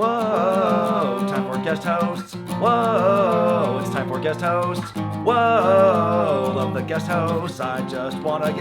Whoa, time for guest hosts. Whoa, it's time for guest hosts. Whoa, love the guest hosts. I just want a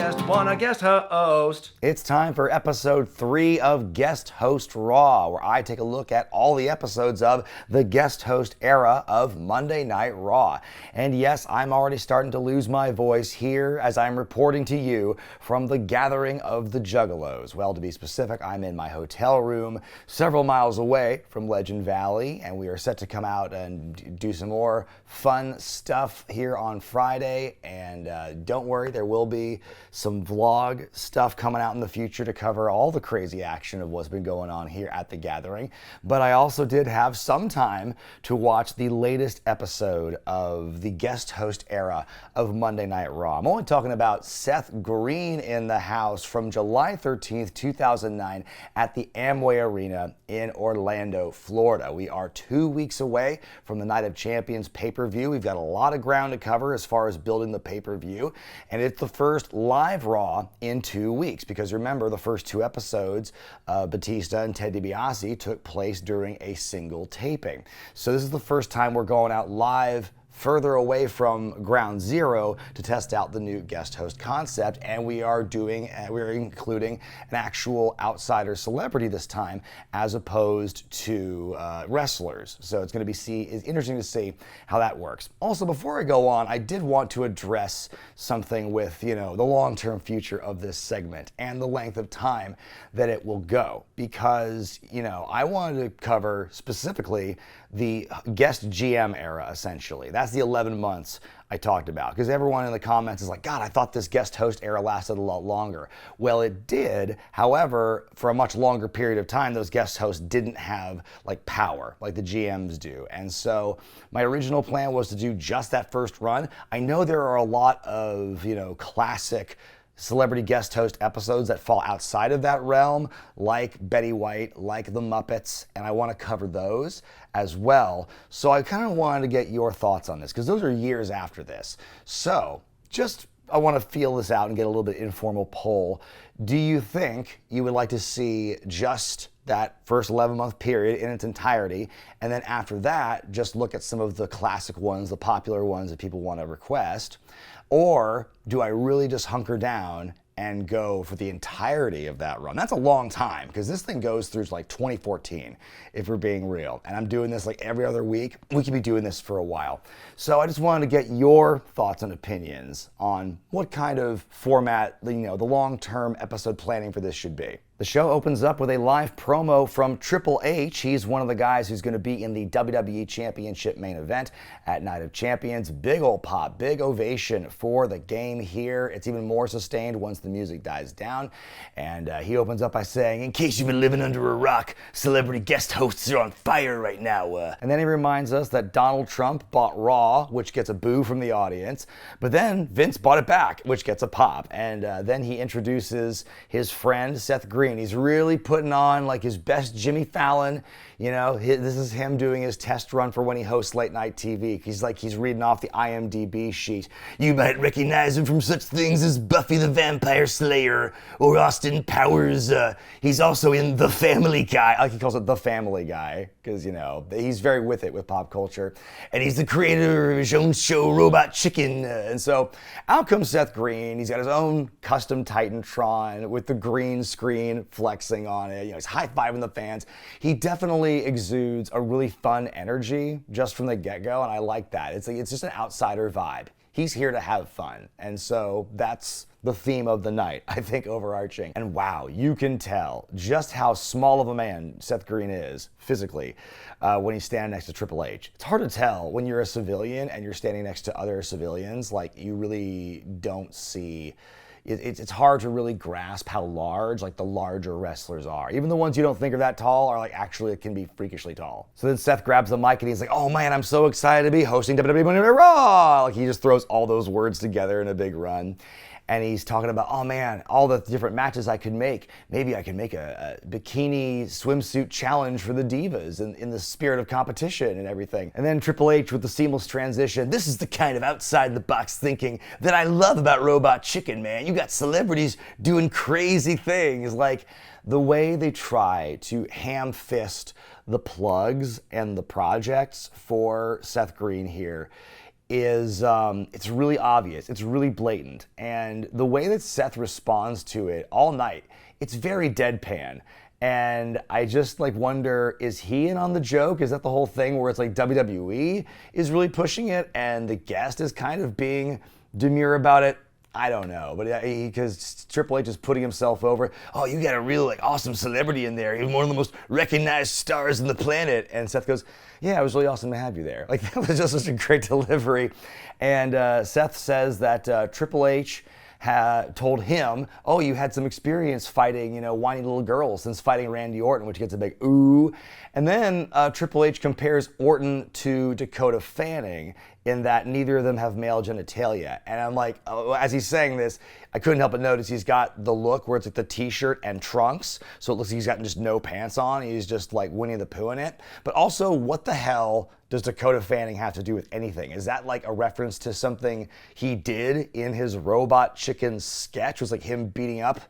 guest host. It's time for episode 3 of Guest Host Raw, where I take a look at all the episodes of the guest host era of Monday Night Raw. And yes, I'm already starting to lose my voice here as I'm reporting to you from the gathering of the Juggalos. Well, to be specific, I'm in my hotel room several miles away from Legend Valley, and we are set to come out and do some more fun stuff here on Friday. And don't worry, there will be some vlog stuff coming out in the future to cover all the crazy action of what's been going on here at the gathering. But I also did have some time to watch the latest episode of the guest host era of Monday Night Raw. I'm only talking about Seth Green in the house from July 13th, 2009 at the Amway Arena in Orlando, Florida. We are 2 weeks away from the Night of Champions pay-per-view. We've got a lot of ground to cover as far as building the pay-per-view, and it's the first live Raw in 2 weeks, because remember, the first 2 episodes, Batista and Ted DiBiase, took place during a single taping. So this is the first time we're going out live further away from ground zero to test out the new guest host concept, and we're including an actual outsider celebrity this time as opposed to wrestlers. So it's going to be interesting to see how that works. Also, before I go on, I did want to address something with the long-term future of this segment and the length of time that it will go, because I wanted to cover specifically the guest GM era, essentially. That's the 11 months I talked about, because everyone in the comments is like, God, I thought this guest host era lasted a lot longer. Well, it did. However, for a much longer period of time, those guest hosts didn't have power like the GMs do. And so my original plan was to do just that first run. I know there are a lot of, classic celebrity guest host episodes that fall outside of that realm, like Betty White, like the Muppets, and I want to cover those as well. So I kind of wanted to get your thoughts on this, because those are years after this. So I want to feel this out and get a little bit informal poll. Do you think you would like to see just that first 11-month period in its entirety, and then after that, just look at some of the classic ones, the popular ones that people want to request? Or do I really just hunker down and go for the entirety of that run? That's a long time, because this thing goes through 2014, if we're being real. And I'm doing this every other week. We could be doing this for a while. So I just wanted to get your thoughts and opinions on what kind of format, the long-term episode planning for this should be. The show opens up with a live promo from Triple H. He's one of the guys who's going to be in the WWE Championship main event at Night of Champions. Big old pop, big ovation for the game here. It's even more sustained once the music dies down. And he opens up by saying, in case you've been living under a rock, celebrity guest hosts are on fire right now. And then he reminds us that Donald Trump bought Raw, which gets a boo from the audience. But then Vince bought it back, which gets a pop. And then he introduces his friend, Seth Green. He's really putting on his best Jimmy Fallon. This is him doing his test run for when he hosts late night TV. He's reading off the IMDb sheet. You might recognize him from such things as Buffy the Vampire Slayer or Austin Powers. He's also in The Family Guy. He calls it The Family Guy, because, he's very with it with pop culture. And he's the creator of his own show, Robot Chicken. And so out comes Seth Green. He's got his own custom Titantron with the green screen flexing on it. He's high-fiving the fans. He definitely exudes a really fun energy just from the get-go, and I like that. It's just an outsider vibe. He's here to have fun, and so that's the theme of the night, I think, overarching. And wow, you can tell just how small of a man Seth Green is physically when he's standing next to Triple H. It's hard to tell when you're a civilian and you're standing next to other civilians. You really don't see. It's hard to really grasp how large the larger wrestlers are. Even the ones you don't think are that tall are actually can be freakishly tall. So then Seth grabs the mic and he's like, oh man, I'm so excited to be hosting WWE Monday Night Raw. He just throws all those words together in a big run. And he's talking about, oh man, all the different matches I could make. Maybe I can make a bikini swimsuit challenge for the Divas in the spirit of competition and everything. And then Triple H with the seamless transition. This is the kind of outside the box thinking that I love about Robot Chicken, man. You got celebrities doing crazy things. The way they try to ham fist the plugs and the projects for Seth Green here is it's really obvious, it's really blatant, and the way that Seth responds to it all night, it's very deadpan. And I just like wonder, is he in on the joke? Is that the whole thing where it's like WWE is really pushing it and the guest is kind of being demure about it? I don't know, but because Triple H is putting himself over. Oh, you got a real like awesome celebrity in there. You're one of the most recognized stars on the planet. And Seth goes, yeah, it was really awesome to have you there. Like that was just such a great delivery. And Seth says that Triple H told him, oh, you had some experience fighting, whiny little girls since fighting Randy Orton, which gets a big ooh. And then Triple H compares Orton to Dakota Fanning in that neither of them have male genitalia. And I'm like, oh, as he's saying this, I couldn't help but notice he's got the look where it's like the t-shirt and trunks. So it looks like he's got just no pants on. He's just like Winnie the Pooh in it. But also, what the hell does Dakota Fanning have to do with anything? Is that like a reference to something he did in his Robot Chicken sketch? Was like him beating up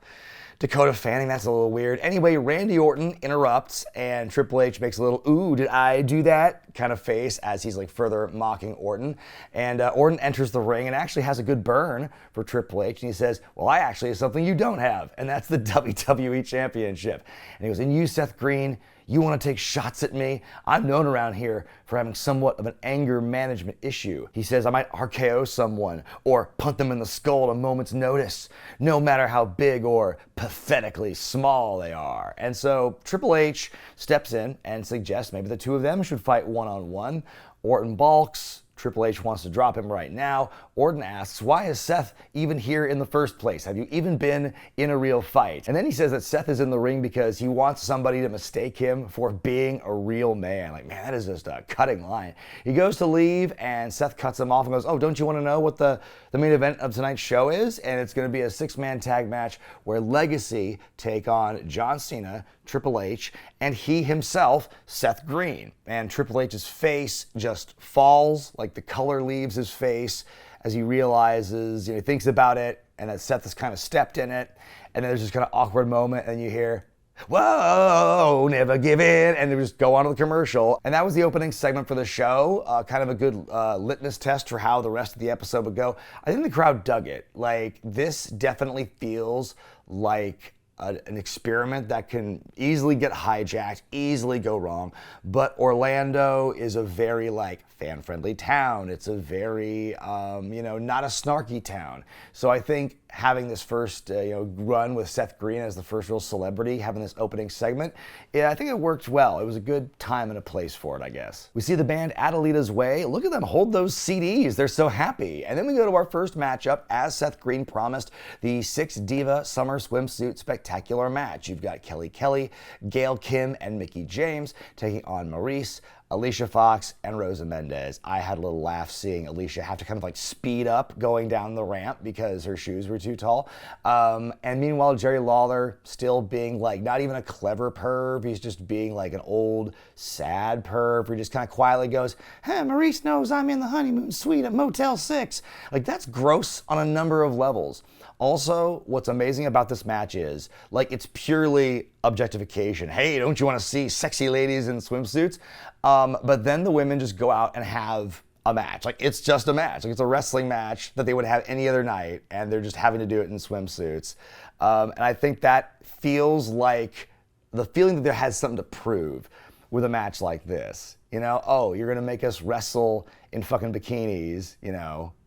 Dakota Fanning? That's a little weird. Anyway, Randy Orton interrupts and Triple H makes a little, ooh, did I do that kind of face as he's like further mocking Orton. And Orton enters the ring and actually has a good burn for Triple H. And he says, well, I actually have something you don't have. And that's the WWE Championship. And he goes, and you, Seth Green, you want to take shots at me? I'm known around here for having somewhat of an anger management issue. He says I might RKO someone or punt them in the skull at a moment's notice, no matter how big or pathetically small they are. And so Triple H steps in and suggests maybe the two of them should fight one-on-one. Orton balks. Triple H wants to drop him right now. Orton asks, why is Seth even here in the first place? Have you even been in a real fight? And then he says that Seth is in the ring because he wants somebody to mistake him for being a real man. Like, man, that is just a cutting line. He goes to leave and Seth cuts him off and goes, oh, don't you want to know what the main event of tonight's show is? And it's going to be a 6-man tag match where Legacy take on John Cena, Triple H, and he himself, Seth Green. And Triple H's face just falls, like the color leaves his face as he realizes, he thinks about it, and that Seth has kind of stepped in it. And then there's this kind of awkward moment, and you hear, whoa, never give in, and they just go on to the commercial. And that was the opening segment for the show, kind of a good litmus test for how the rest of the episode would go. I think the crowd dug it. Like, this definitely feels like an experiment that can easily get hijacked, easily go wrong. But Orlando is a very fan-friendly town. It's a very, not a snarky town. So I think having this first, run with Seth Green as the first real celebrity, having this opening segment, I think it worked well. It was a good time and a place for it, I guess. We see the band Adelita's Way. Look at them hold those CDs. They're so happy. And then we go to our first matchup, as Seth Green promised, the 6 Diva Summer Swimsuit Spectacular match. You've got Kelly Kelly, Gail Kim, and Mickie James taking on Maurice, Alicia Fox, and Rosa Mendez. I had a little laugh seeing Alicia have to kind of speed up going down the ramp because her shoes were too tall. And meanwhile, Jerry Lawler still being not even a clever perv. He's just being an old, sad perv who just kind of quietly goes, hey, Maurice knows I'm in the honeymoon suite at Motel 6. That's gross on a number of levels. Also, what's amazing about this match is, it's purely objectification. Hey, don't you want to see sexy ladies in swimsuits? But then the women just go out and have a match. It's just a match. It's a wrestling match that they would have any other night, and they're just having to do it in swimsuits. And I think that feels like the feeling that there has something to prove with a match like this. Oh, you're going to make us wrestle in fucking bikinis,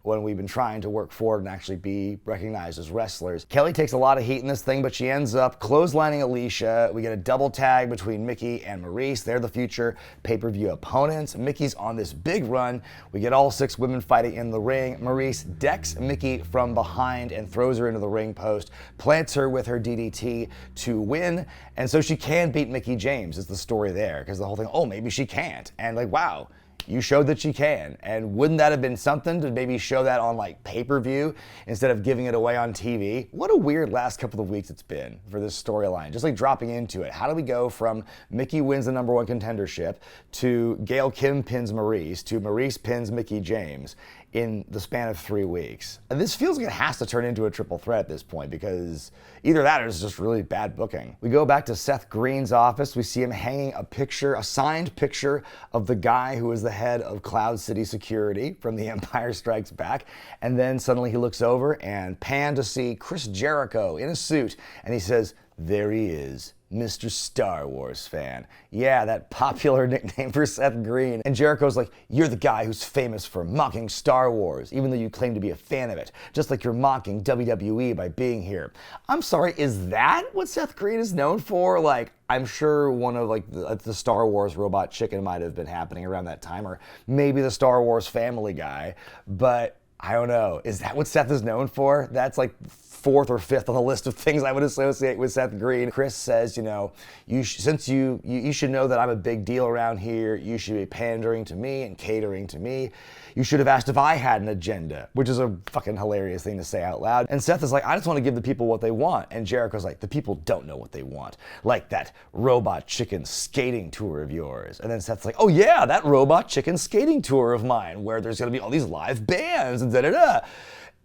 when we've been trying to work forward and actually be recognized as wrestlers. Kelly takes a lot of heat in this thing, but she ends up clotheslining Alicia. We get a double tag between Mickie and Maurice. They're the future pay-per-view opponents. Mickie's on this big run. We get all 6 women fighting in the ring. Maurice decks Mickie from behind and throws her into the ring post, plants her with her DDT to win. And so she can beat Mickie James is the story there, because the whole thing, oh, maybe she can't. And wow, you showed that she can. And wouldn't that have been something to maybe show that on pay-per-view instead of giving it away on TV? What a weird last couple of weeks it's been for this storyline. Just dropping into it. How do we go from Mickie wins the #1 contendership to Gail Kim pins Maurice to Maurice pins Mickie James in the span of 3 weeks. And this feels like it has to turn into a triple threat at this point, because either that or it's just really bad booking. We go back to Seth Green's office. We see him hanging a signed picture of the guy who is the head of Cloud City Security from The Empire Strikes Back. And then suddenly he looks over and pan to see Chris Jericho in a suit, and he says, "There he is, Mr. Star Wars fan." Yeah, that popular nickname for Seth Green. And Jericho's like, "You're the guy who's famous for mocking Star Wars, even though you claim to be a fan of it, just like you're mocking WWE by being here." I'm sorry, is that what Seth Green is known for? Like, I'm sure one of like the Star Wars Robot Chicken might have been happening around that time, or maybe the Star Wars Family Guy, but I don't know. Is that what Seth is known for? That's like fourth or fifth on the list of things I would associate with Seth Green. Chris says, since you should know that I'm a big deal around here, you should be pandering to me and catering to me. You should have asked if I had an agenda, which is a fucking hilarious thing to say out loud. And Seth is like, "I just want to give the people what they want." And Jericho's like, "The people don't know what they want. Like that Robot Chicken skating tour of yours." And then Seth's like, "Oh yeah, that Robot Chicken skating tour of mine, where there's gonna be all these live bands and da-da-da."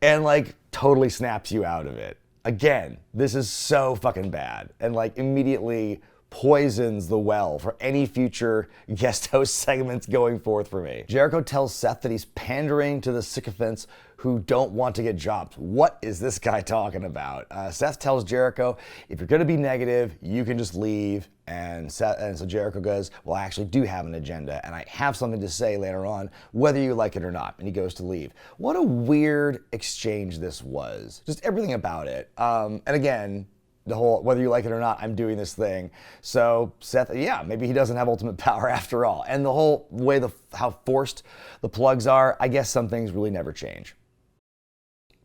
And like totally snaps you out of it. Again, this is so fucking bad. And like immediately poisons the well for any future guest host segments going forth for me. Jericho tells Seth that he's pandering to the sycophants who don't want to get jobs. What is this guy talking about? Seth tells Jericho, "If you're gonna be negative, you can just leave." And so Jericho goes, "Well, I actually do have an agenda, and I have something to say later on, whether you like it or not." And he goes to leave. What a weird exchange this was. Just everything about it. And again, the whole, whether you like it or not, I'm doing this thing. So Seth, yeah, maybe he doesn't have ultimate power after all. And the whole way, how forced the plugs are, I guess some things really never change.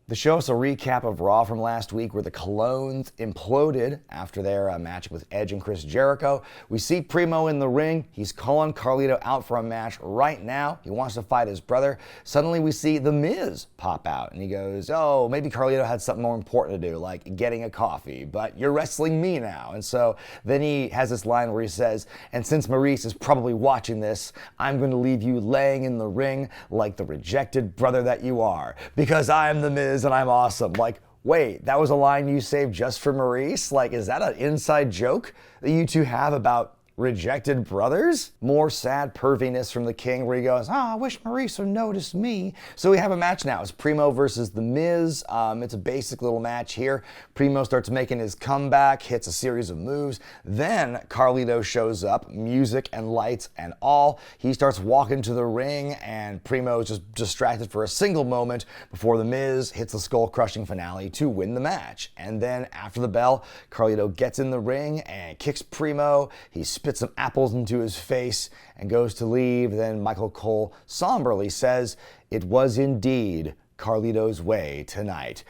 They show us a recap of Raw from last week where the Colognes imploded after their match with Edge and Chris Jericho. We see Primo in the ring. He's calling Carlito out for a match right now. He wants to fight his brother. Suddenly we see The Miz pop out and he goes, "Oh, maybe Carlito had something more important to do, like getting a coffee, but you're wrestling me now." And so then he has this line where he says, "And since Maurice is probably watching this, I'm going to leave you laying in the ring like the rejected brother that you are, because I'm The Miz and I'm awesome." Like, wait, that was a line you saved just for Maurice? Like, is that an inside joke that you two have about rejected brothers? More sad perviness from the King where he goes, I wish Maurice would notice me. So we have a match now. It's Primo versus The Miz. It's a basic little match here. Primo starts making his comeback, hits a series of moves. Then Carlito shows up, music and lights and all. He starts walking to the ring and Primo is just distracted for a single moment before The Miz hits the skull-crushing finale to win the match. And then after the bell, Carlito gets in the ring and kicks Primo. He spits some apples into his face and goes to leave. Then Michael Cole somberly says, "It was indeed Carlito's way tonight."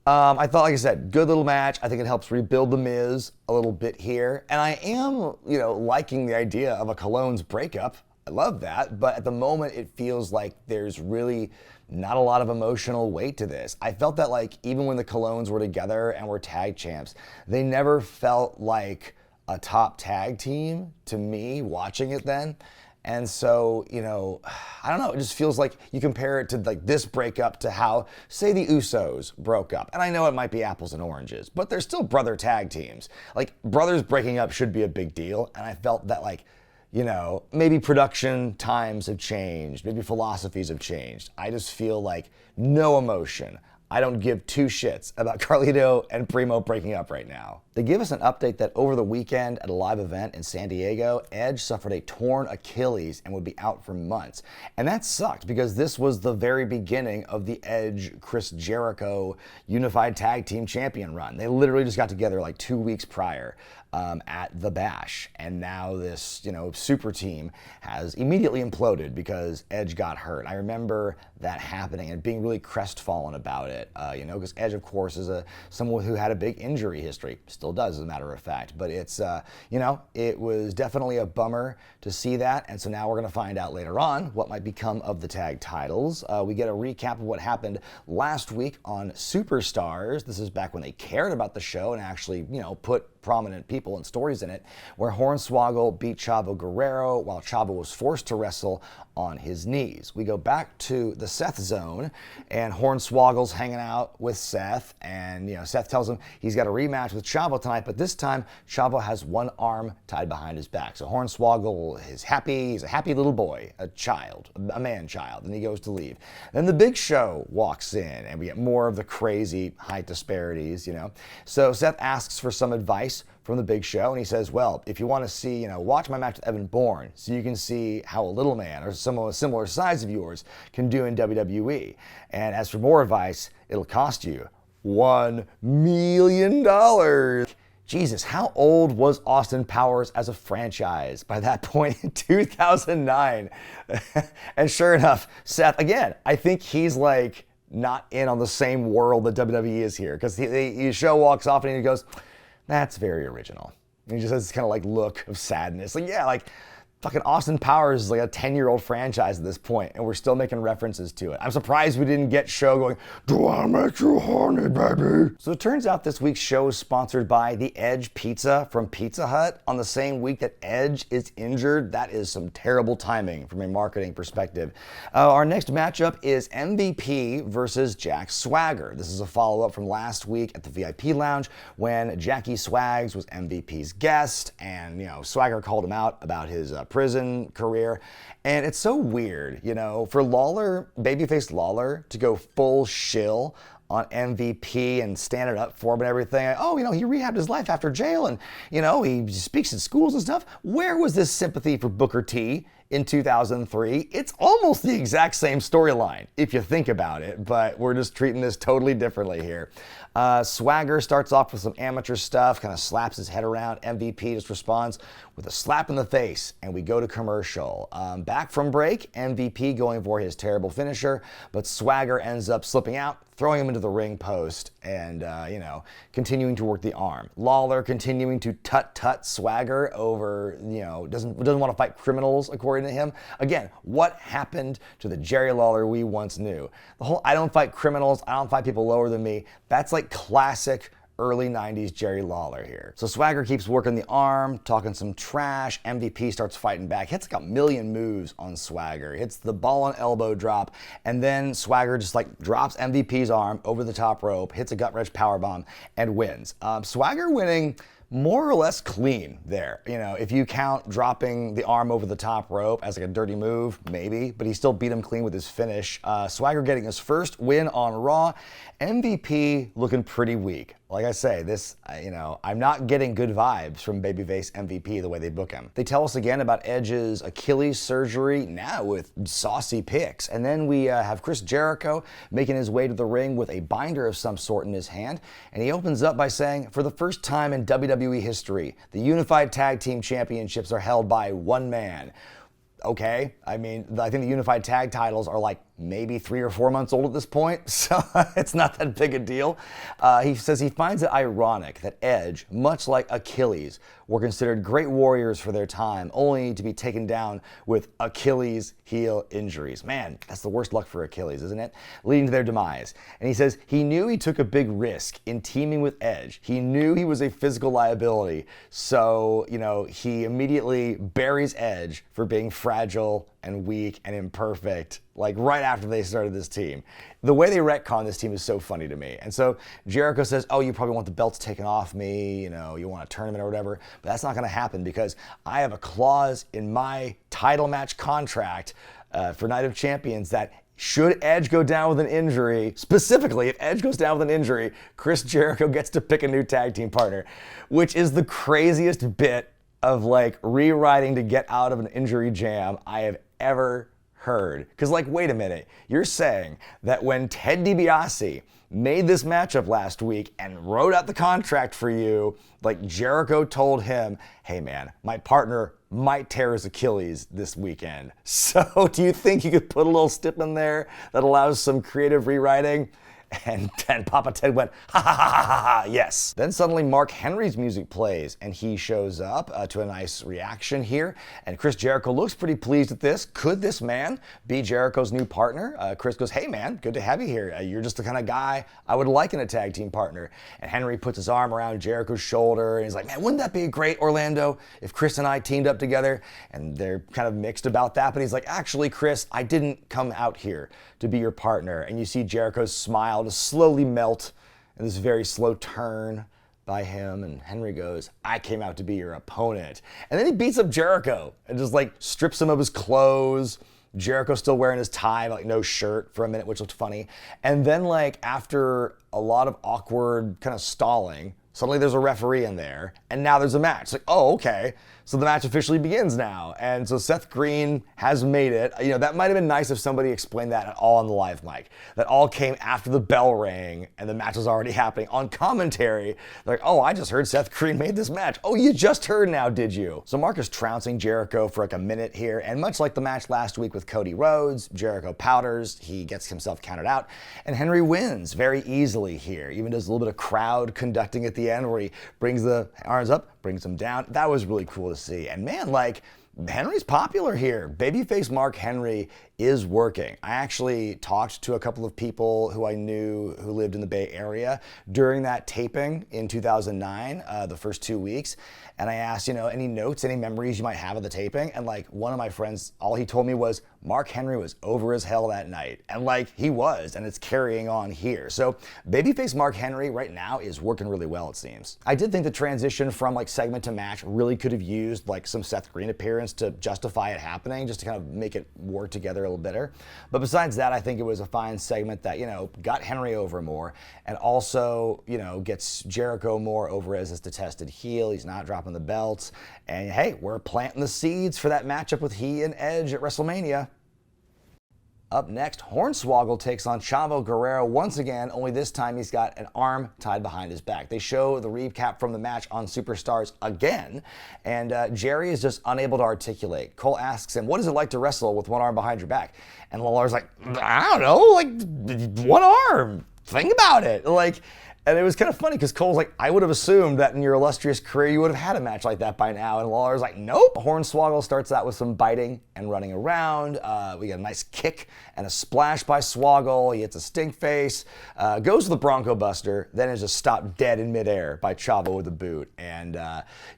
I thought, like I said, good little match. I think it helps rebuild The Miz a little bit here. And I am, liking the idea of a Colognes breakup. I love that. But at the moment, it feels like there's really not a lot of emotional weight to this. I felt that like even when the Colognes were together and were tag champs, they never felt like a top tag team to me watching it then. And so, I don't know, it just feels like you compare it to like this breakup to how, say, the Usos broke up. And I know it might be apples and oranges, but they're still brother tag teams. Like, brothers breaking up should be a big deal. And I felt that like, maybe production times have changed, maybe philosophies have changed. I just feel like no emotion. I don't give two shits about Carlito and Primo breaking up right now. They give us an update that over the weekend at a live event in San Diego, Edge suffered a torn Achilles and would be out for months. And that sucked because this was the very beginning of the Edge-Chris Jericho Unified Tag Team Champion run. They literally just got together like 2 weeks prior at the Bash. And now this, super team has immediately imploded because Edge got hurt. I remember that happening and being really crestfallen about it, because Edge, of course, is someone who had a big injury history. Still does, as a matter of fact. But it's, it was definitely a bummer to see that. And so now we're going to find out later on what might become of the tag titles. We get a recap of what happened last week on Superstars. This is back when they cared about the show and actually, put prominent people people and stories in it, where Hornswoggle beat Chavo Guerrero while Chavo was forced to wrestle on his knees. We go back to the Seth zone, and Hornswoggle's hanging out with Seth, and Seth tells him he's got a rematch with Chavo tonight, but this time Chavo has one arm tied behind his back. So Hornswoggle is happy. He's a happy little boy, a child, a man-child, and he goes to leave. Then the Big Show walks in, and we get more of the crazy height disparities, So Seth asks for some advice from the Big Show, and he says, well, if you want to see, watch my match with Evan Bourne so you can see how a little man or someone a similar size of yours can do in WWE. And as for more advice, it'll cost you $1 million. Jesus, how old was Austin Powers as a franchise by that point in 2009? And sure enough, Seth, again, I think he's like not in on the same world that WWE is here, because the show walks off and he goes, that's very original. And he just has this kind of like look of sadness. Like, yeah, like fucking Austin Powers is like a 10-year-old franchise at this point, and we're still making references to it. I'm surprised we didn't get show going, do I make you horny, baby? So it turns out this week's show is sponsored by the Edge Pizza from Pizza Hut on the same week that Edge is injured. That is some terrible timing from a marketing perspective. Our next matchup is MVP versus Jack Swagger. This is a follow-up from last week at the VIP Lounge when Jackie Swags was MVP's guest, and Swagger called him out about his prison career. And it's so weird, for Lawler, babyface Lawler, to go full shill on MVP and stand it up for him and everything. Oh, he rehabbed his life after jail, and, he speaks in schools and stuff. Where was this sympathy for Booker T in 2003? It's almost the exact same storyline, if you think about it, but we're just treating this totally differently here. Swagger starts off with some amateur stuff, kind of slaps his head around. MVP just responds with a slap in the face, and we go to commercial. Back from break, MVP going for his terrible finisher, but Swagger ends up slipping out, throwing him into the ring post, and, continuing to work the arm. Lawler continuing to tut-tut Swagger over, doesn't want to fight criminals, according to him. Again, what happened to the Jerry Lawler we once knew? The whole I don't fight criminals, I don't fight people lower than me, that's like classic early 90s Jerry Lawler here. So Swagger keeps working the arm, talking some trash. MVP starts fighting back. Hits like a million moves on Swagger. Hits the ball and elbow drop, and then Swagger just like drops MVP's arm over the top rope, hits a gut wrench powerbomb, and wins. Swagger winning more or less clean there. If you count dropping the arm over the top rope as like a dirty move, maybe, but he still beat him clean with his finish. Swagger getting his first win on Raw. MVP looking pretty weak. Like I say, this, I'm not getting good vibes from babyface MVP the way they book him. They tell us again about Edge's Achilles surgery, now with saucy pics. And then we have Chris Jericho making his way to the ring with a binder of some sort in his hand. And he opens up by saying, for the first time in WWE history, the Unified Tag Team Championships are held by one man. Okay, I think the Unified Tag titles are like maybe 3 or 4 months old at this point, so it's not that big a deal. He says he finds it ironic that Edge, much like Achilles, were considered great warriors for their time, only to be taken down with Achilles heel injuries. Man, that's the worst luck for Achilles, isn't it? Leading to their demise. And he says he knew he took a big risk in teaming with Edge. He knew he was a physical liability, so, he immediately buries Edge for being fragile and weak and imperfect, like right after they started this team. The way they retcon this team is so funny to me. And so Jericho says, oh, you probably want the belts taken off me, you want a tournament or whatever, but that's not gonna happen because I have a clause in my title match contract for Night of Champions that should Edge go down with an injury, specifically if Edge goes down with an injury, Chris Jericho gets to pick a new tag team partner, which is the craziest bit of like rewriting to get out of an injury jam I have ever heard. Because wait a minute, you're saying that when Ted DiBiase made this matchup last week and wrote out the contract for you, Jericho told him, hey man, my partner might tear his Achilles this weekend. So do you think you could put a little stip in there that allows some creative rewriting? And Papa Ted went, ha ha ha ha ha ha, yes. Then suddenly Mark Henry's music plays and he shows up to a nice reaction here. And Chris Jericho looks pretty pleased at this. Could this man be Jericho's new partner? Chris goes, hey man, good to have you here. You're just the kind of guy I would like in a tag team partner. And Henry puts his arm around Jericho's shoulder and he's like, man, wouldn't that be great, Orlando, if Chris and I teamed up together? And they're kind of mixed about that, but he's like, actually, Chris, I didn't come out here to be your partner. And you see Jericho's smile just slowly melt in this very slow turn by him, and Henry goes, I came out to be your opponent. And then he beats up Jericho and just like strips him of his clothes. Jericho's still wearing his tie, like no shirt for a minute, which looked funny. And then like after a lot of awkward kind of stalling, suddenly there's a referee in there, and now there's a match. It's like, oh, okay. So the match officially begins now. And so Seth Green has made it. You know, that might have been nice if somebody explained that at all on the live mic. That all came after the bell rang and the match was already happening. On commentary, they're like, oh, I just heard Seth Green made this match. Oh, you just heard now, did you? So Mark is trouncing Jericho for like a minute here. And much like the match last week with Cody Rhodes, Jericho powders, he gets himself counted out. And Henry wins very easily here. Even does a little bit of crowd conducting at the end where he brings the arms up, brings them down. That was really cool to see. And man, like, Henry's popular here. Babyface Mark Henry is working. I actually talked to a couple of people who I knew who lived in the Bay Area during that taping in 2009, the first 2 weeks. And I asked, you know, any notes, any memories you might have of the taping? And like one of my friends, all he told me was Mark Henry was over as hell that night. And like he was, and it's carrying on here. So babyface Mark Henry right now is working really well, it seems. I did think the transition from like segment to match really could have used like some Seth Green appearance to justify it happening, just to kind of make it work together a little better. But besides that, I think it was a fine segment that, you know, got Henry over more and also, you know, gets Jericho more over as his detested heel. He's not dropping the belts. And hey, we're planting the seeds for that matchup with he and Edge at WrestleMania. Up next, Hornswoggle takes on Chavo Guerrero once again, only this time he's got an arm tied behind his back. They show the recap from the match on Superstars again, and Jerry is just unable to articulate. Cole asks him, what is it like to wrestle with one arm behind your back? And Lawler's like, I don't know, like one arm. Think about it. Like, and it was kind of funny because Cole's like, I would have assumed that in your illustrious career you would have had a match like that by now. And Lawler's like, nope. Hornswoggle starts out with some biting and running around. We get a nice kick and a splash by Swoggle. He hits a stink face, goes to the Bronco Buster, then is just stopped dead in midair by Chavo with a boot. And,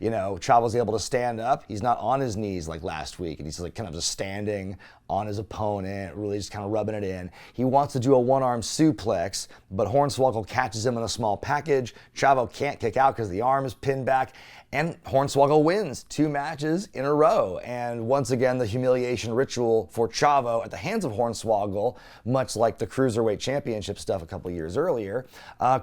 you know, Chavo's able to stand up. He's not on his knees like last week. And he's like kind of just standing on his opponent, really just kind of rubbing it in. He wants to do a one-arm suplex, but Hornswoggle catches him in a small package. Chavo can't kick out because the arm is pinned back, and Hornswoggle wins 2 matches in a row. And once again, the humiliation ritual for Chavo at the hands of Hornswoggle, much like the Cruiserweight Championship stuff a couple years earlier,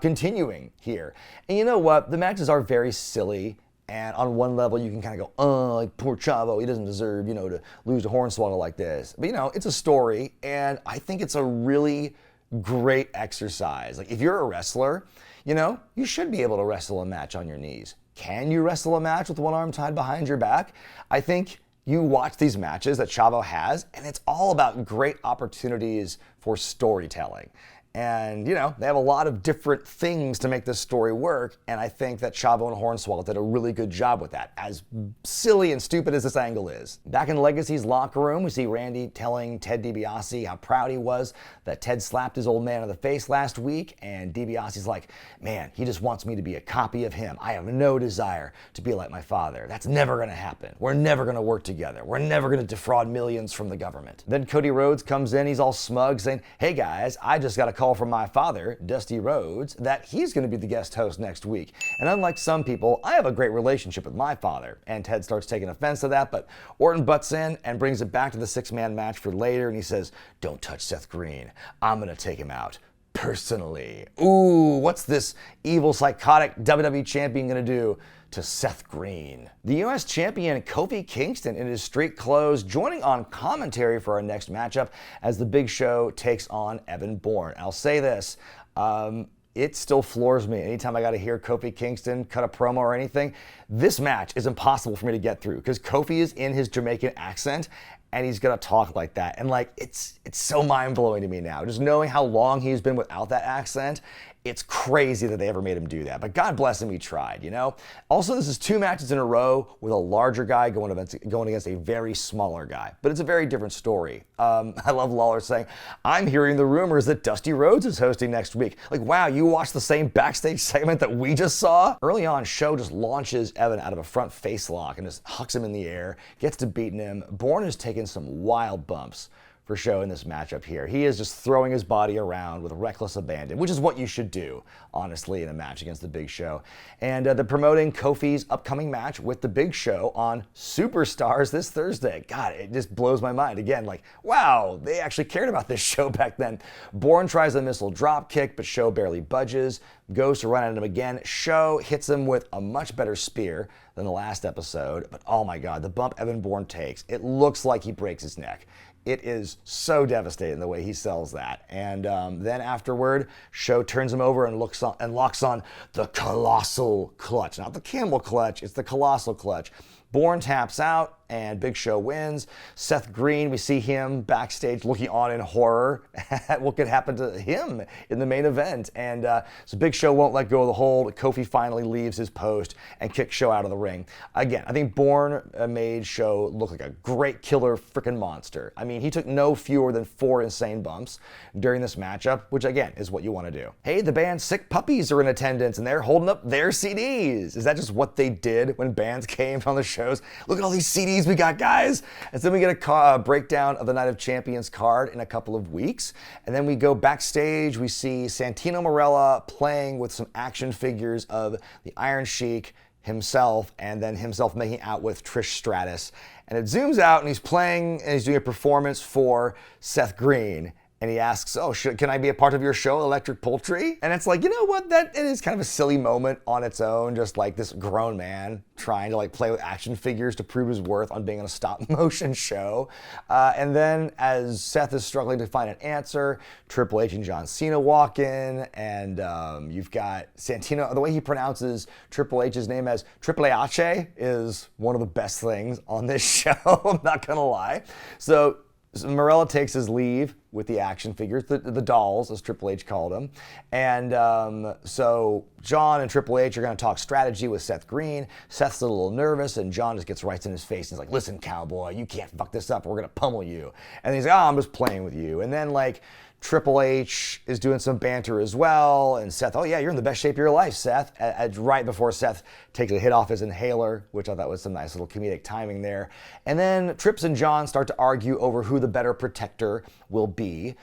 continuing here. And you know what? The matches are very silly. And on one level, you can kind of go, oh, like poor Chavo, he doesn't deserve, you know, to lose to Hornswoggle like this. But, you know, it's a story, and I think it's a really great exercise. Like, if you're a wrestler, you know, you should be able to wrestle a match on your knees. Can you wrestle a match with one arm tied behind your back? I think you watch these matches that Chavo has, and it's all about great opportunities for storytelling. And, you know, they have a lot of different things to make this story work, and I think that Chavo and Hornswoggle did a really good job with that, as silly and stupid as this angle is. Back in Legacy's locker room, we see Randy telling Ted DiBiase how proud he was that Ted slapped his old man in the face last week, and DiBiase's like, man, he just wants me to be a copy of him. I have no desire to be like my father. That's never gonna happen. We're never gonna work together. We're never gonna defraud millions from the government. Then Cody Rhodes comes in, he's all smug, saying, hey guys, I just got a call from my father, Dusty Rhodes, that he's going to be the guest host next week. And unlike some people, I have a great relationship with my father. And Ted starts taking offense to that, but Orton butts in and brings it back to the 6-man match for later, and he says, don't touch Seth Green. I'm going to take him out personally. Ooh, what's this evil, psychotic WWE champion going to do to Seth Green? The U.S. champion Kofi Kingston in his street clothes joining on commentary for our next matchup as the Big Show takes on Evan Bourne. I'll say this, it still floors me anytime I got to hear Kofi Kingston cut a promo or anything. This match is impossible for me to get through because Kofi is in his Jamaican accent and he's gonna talk like that. And like, it's so mind-blowing to me now. Just knowing how long he's been without that accent, it's crazy that they ever made him do that. But God bless him, he tried, you know? Also, this is 2 matches in a row with a larger guy going against a very smaller guy. But it's a very different story. I love Lawler saying, I'm hearing the rumors that Dusty Rhodes is hosting next week. Like, wow, you watched the same backstage segment that we just saw? Early on, Show just launches Evan out of a front face lock and just hucks him in the air, gets to beating him. Bourne is taking some wild bumps for Show in this matchup here. He is just throwing his body around with reckless abandon, which is what you should do, honestly, in a match against the Big Show. And they're promoting Kofi's upcoming match with the Big Show on Superstars this Thursday. God, it just blows my mind. Again, like, wow, they actually cared about this show back then. Bourne tries a missile drop kick, but Show barely budges. Goes to run at him again. Show hits him with a much better spear than the last episode, but oh my God, the bump Evan Bourne takes, it looks like he breaks his neck. It is so devastating the way he sells that. And then afterward, Show turns him over and locks on the colossal clutch. Not the camel clutch, it's the colossal clutch. Bourne taps out and Big Show wins. Seth Green, we see him backstage looking on in horror at what could happen to him in the main event. And so Big Show won't let go of the hold. Kofi finally leaves his post and kicks Show out of the ring. Again, I think Bourne made Show look like a great killer freaking monster. I mean, he took no fewer than 4 insane bumps during this matchup, which again is what you want to do. Hey, the band Sick Puppies are in attendance and they're holding up their CDs. Is that just what they did when bands came on the shows? Look at all these CDs we got, guys. And then we get a breakdown of the Night of Champions card in a couple of weeks. And then we go backstage. We see Santino Marella playing with some action figures of the Iron Sheik himself, and then himself making out with Trish Stratus. And it zooms out and he's playing and he's doing a performance for Seth Green. And he asks, oh, can I be a part of your show, Electric Poultry? And it's like, you know what, it is kind of a silly moment on its own, just like this grown man trying to like play with action figures to prove his worth on being on a stop motion show. And then as Seth is struggling to find an answer, Triple H and John Cena walk in, and you've got Santino. The way he pronounces Triple H's name as Triple H is one of the best things on this show, I'm not gonna lie. So Marella takes his leave with the action figures, the dolls, as Triple H called them. And so John and Triple H are going to talk strategy with Seth Green. Seth's a little nervous, and John just gets right in his face. And he's like, listen, cowboy, you can't fuck this up. We're going to pummel you. And he's like, oh, I'm just playing with you. And then, like, Triple H is doing some banter as well, and Seth, oh yeah, you're in the best shape of your life, Seth. Right before Seth takes a hit off his inhaler, which I thought was some nice little comedic timing there. And then Trips and John start to argue over who the better protector will be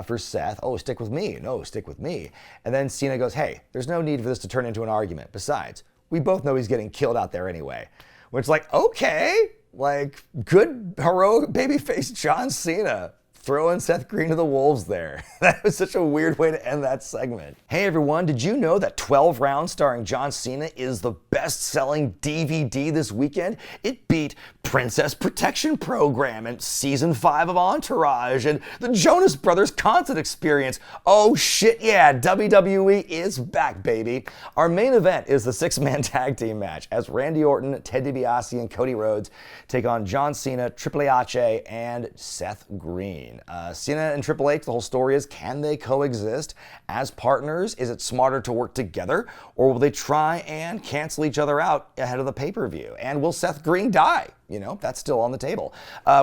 for Seth. Oh, stick with me. No, stick with me. And then Cena goes, hey, there's no need for this to turn into an argument. Besides, we both know he's getting killed out there anyway. Which, like, okay, like, good heroic babyface John Cena throwing Seth Green to the wolves there. That was such a weird way to end that segment. Hey everyone, did you know that 12 Rounds starring John Cena is the best-selling DVD this weekend? It beat Princess Protection Program and Season 5 of Entourage and the Jonas Brothers Concert Experience. Oh shit yeah, WWE is back, baby. Our main event is the 6-man tag team match as Randy Orton, Ted DiBiase, and Cody Rhodes take on John Cena, Triple H, and Seth Green. Cena and Triple H, the whole story is, can they coexist as partners? Is it smarter to work together, or will they try and cancel each other out ahead of the pay-per-view? And will Seth Green die? You know, that's still on the table.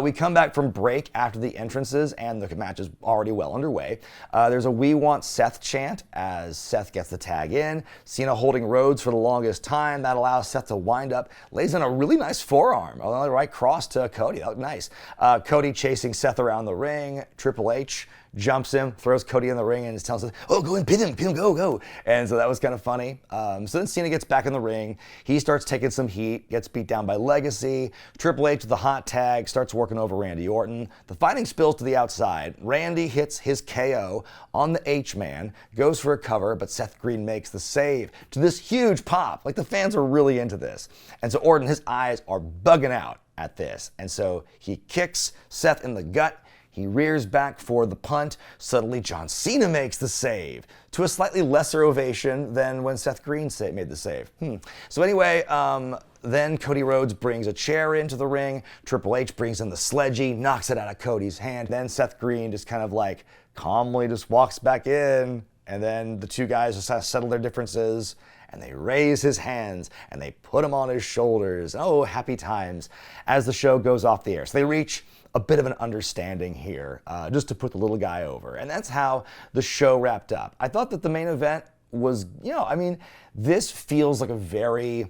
We come back from break after the entrances, and the match is already well underway. There's a "We Want Seth" chant as Seth gets the tag in. Cena holding Rhodes for the longest time. That allows Seth to wind up, lays in a really nice forearm on the right cross to Cody. That looked nice. Cody chasing Seth around the ring. Triple H jumps him, throws Cody in the ring, and tells us, oh, go and pin him, go. And so that was kind of funny. So then Cena gets back in the ring. He starts taking some heat, gets beat down by Legacy. Triple H with the hot tag, starts working over Randy Orton. The fighting spills to the outside. Randy hits his KO on the H-Man, goes for a cover, but Seth Green makes the save to this huge pop. Like, the fans are really into this. And so Orton, his eyes are bugging out at this. And so he kicks Seth in the gut, He rears back for the punt. Suddenly, John Cena makes the save, to a slightly lesser ovation than when Seth Green made the save. So anyway, then Cody Rhodes brings a chair into the ring. Triple H brings in the sledgy, knocks it out of Cody's hand. Then Seth Green just kind of like calmly just walks back in. And then the two guys just kind of settle their differences, and they raise his hands and they put him on his shoulders. Oh, happy times as the show goes off the air. So they reach a bit of an understanding here, just to put the little guy over. And that's how the show wrapped up. I thought that the main event was, this feels like a very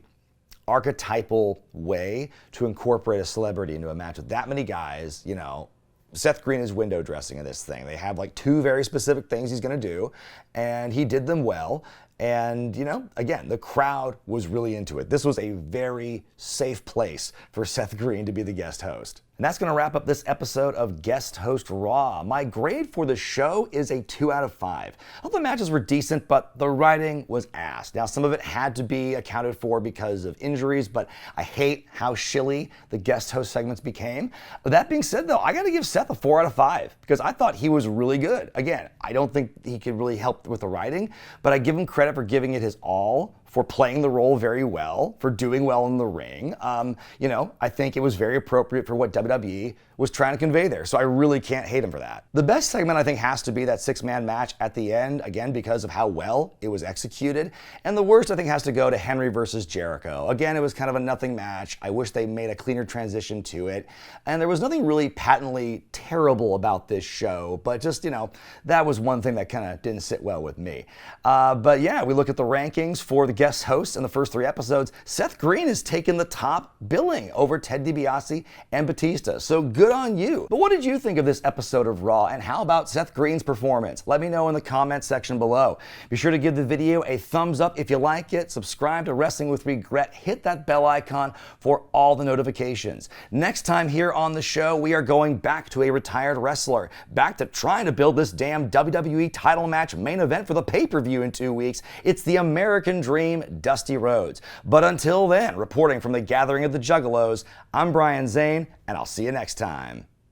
archetypal way to incorporate a celebrity into a match with that many guys. Seth Green is window dressing in this thing. They have like two very specific things he's going to do, and he did them well. And, again, the crowd was really into it. This was a very safe place for Seth Green to be the guest host. And that's going to wrap up this episode of Guest Host Raw. My grade for the show is a 2 out of 5. All the matches were decent, but the writing was ass. Now, some of it had to be accounted for because of injuries, but I hate how shilly the guest host segments became. That being said, though, I got to give Seth a 4 out of 5 because I thought he was really good. Again, I don't think he could really help with the writing, but I give him credit for giving it his all, for playing the role very well, for doing well in the ring. I think it was very appropriate for what WWE was trying to convey there. So I really can't hate him for that. The best segment, I think, has to be that 6-man match at the end, again, because of how well it was executed. And the worst, I think, has to go to Henry versus Jericho. Again, it was kind of a nothing match. I wish they made a cleaner transition to it. And there was nothing really patently terrible about this show, but just, that was one thing that kind of didn't sit well with me. But yeah, we look at the rankings for the guest hosts in the first 3 episodes. Seth Green has taken the top billing over Ted DiBiase and Batista. So good on you. But what did you think of this episode of Raw, and how about Seth Green's performance? Let me know in the comment section below. Be sure to give the video a thumbs up if you like it, subscribe to Wrestling with Regret, hit that bell icon for all the notifications. Next time here on the show, we are going back to a retired wrestler, back to trying to build this damn WWE title match main event for the pay-per-view in 2 weeks. It's the American Dream, Dusty Rhodes. But until then, reporting from the Gathering of the Juggalos, I'm Brian Zane, and I'll see you next time.